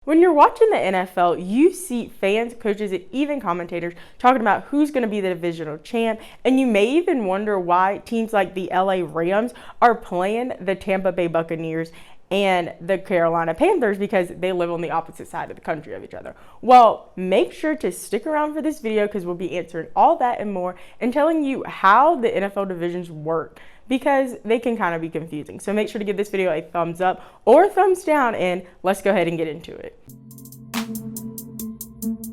When you're watching the NFL, you see fans, coaches, and even commentators talking about who's going to be the divisional champ, and you may even wonder why teams like the LA Rams are playing the Tampa Bay Buccaneers and the Carolina Panthers because they live on the opposite side of the country of each other. Well, make sure to stick around for this video because we'll be answering all that and more and telling you how the NFL divisions work, because they can kind of be confusing. So make sure to give this video a thumbs up or a thumbs down, and let's go ahead and get into it.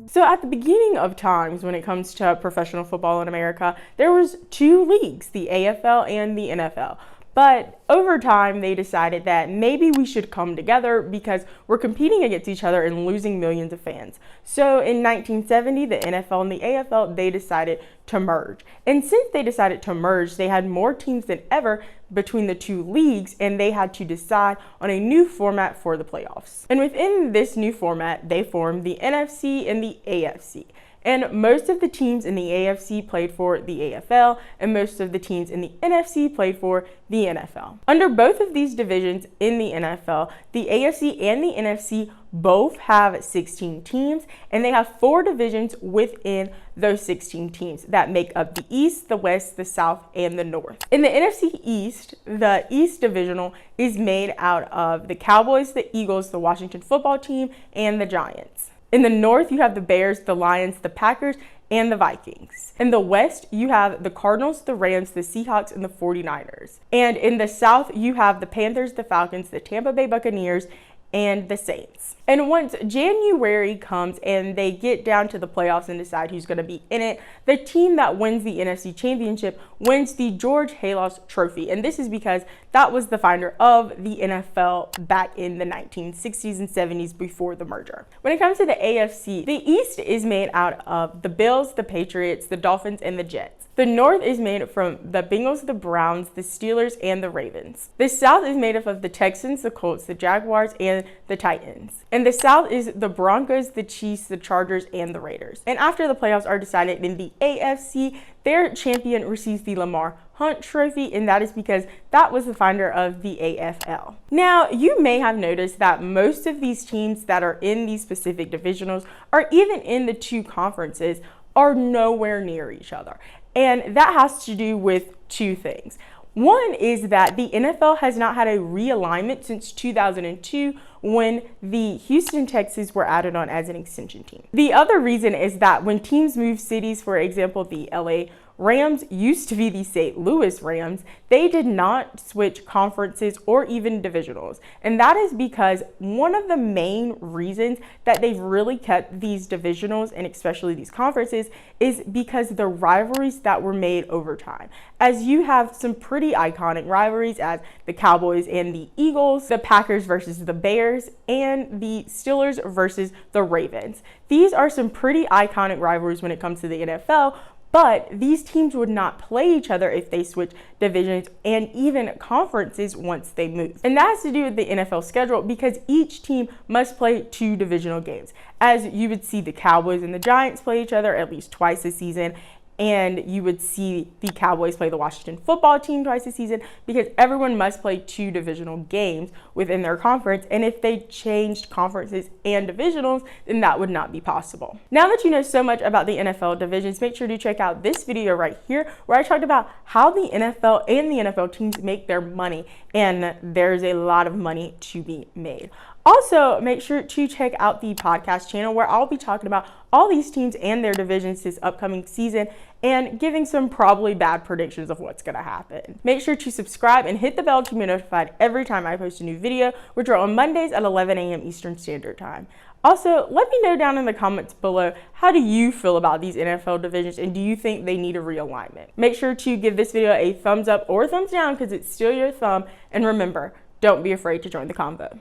So at the beginning of times, when it comes to professional football in America, there was two leagues, the AFL and the NFL. But over time, they decided that maybe we should come together because we're competing against each other and losing millions of fans. So in 1970, the NFL and the AFL, they decided to merge. And since they decided to merge, they had more teams than ever between the two leagues, and they had to decide on a new format for the playoffs. And within this new format, they formed the NFC and the AFC. And most of the teams in the AFC played for the AFL, and most of the teams in the NFC played for the NFL. Under both of these divisions in the NFL, the AFC and the NFC both have 16 teams, and they have 4 divisions within those 16 teams that make up the East, the West, the South, and the North. In the NFC East, the East Divisional is made out of the Cowboys, the Eagles, the Washington football team, and the Giants. In the North, you have the Bears, the Lions, the Packers, and the Vikings. In the West, you have the Cardinals, the Rams, the Seahawks, and the 49ers. And in the South, you have the Panthers, the Falcons, the Tampa Bay Buccaneers, and the Saints. And once January comes and they get down to the playoffs and decide who's going to be in it, the team that wins the NFC Championship wins the George Halas Trophy. And this is because that was the finder of the NFL back in the 1960s and 70s before the merger. When it comes to the AFC, the East is made out of the Bills, the Patriots, the Dolphins, and the Jets. The North is made from the Bengals, the Browns, the Steelers, and the Ravens. The South is made up of the Texans, the Colts, the Jaguars, and the Titans. And the South is the Broncos, the Chiefs, the Chargers, and the Raiders. And after the playoffs are decided in the AFC, their champion receives the Lamar Hunt Trophy, and that is because that was the finder of the AFL. Now, you may have noticed that most of these teams that are in these specific divisionals, or even in the two conferences, are nowhere near each other. And that has to do with two things. One is that the NFL has not had a realignment since 2002 when the Houston Texans were added on as an extension team. The other reason is that when teams move cities, for example, the LA Rams used to be the St. Louis Rams, they did not switch conferences or even divisionals. And that is because one of the main reasons that they've really kept these divisionals and especially these conferences is because the rivalries that were made over time. As you have some pretty iconic rivalries as the Cowboys and the Eagles, the Packers versus the Bears, and the Steelers versus the Ravens. These are some pretty iconic rivalries when it comes to the NFL, but these teams would not play each other if they switch divisions and even conferences once they move. And that has to do with the NFL schedule because each team must play 2 divisional games. As you would see the Cowboys and the Giants play each other at least twice a season, and you would see the Cowboys play the Washington football team twice a season because everyone must play 2 divisional games within their conference. And if they changed conferences and divisionals, then that would not be possible. Now that you know so much about the NFL divisions, make sure to check out this video right here where I talked about how the NFL and the NFL teams make their money. And there's a lot of money to be made. Also, make sure to check out the podcast channel where I'll be talking about all these teams and their divisions this upcoming season and giving some probably bad predictions of what's going to happen. Make sure to subscribe and hit the bell to be notified every time I post a new video, which are on Mondays at 11 a.m. Eastern Standard Time. Also, let me know down in the comments below, how do you feel about these NFL divisions and do you think they need a realignment? Make sure to give this video a thumbs up or thumbs down because it's still your thumb. And remember, don't be afraid to join the convo.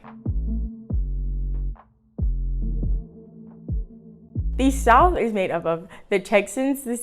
The South is made up of the Texans, the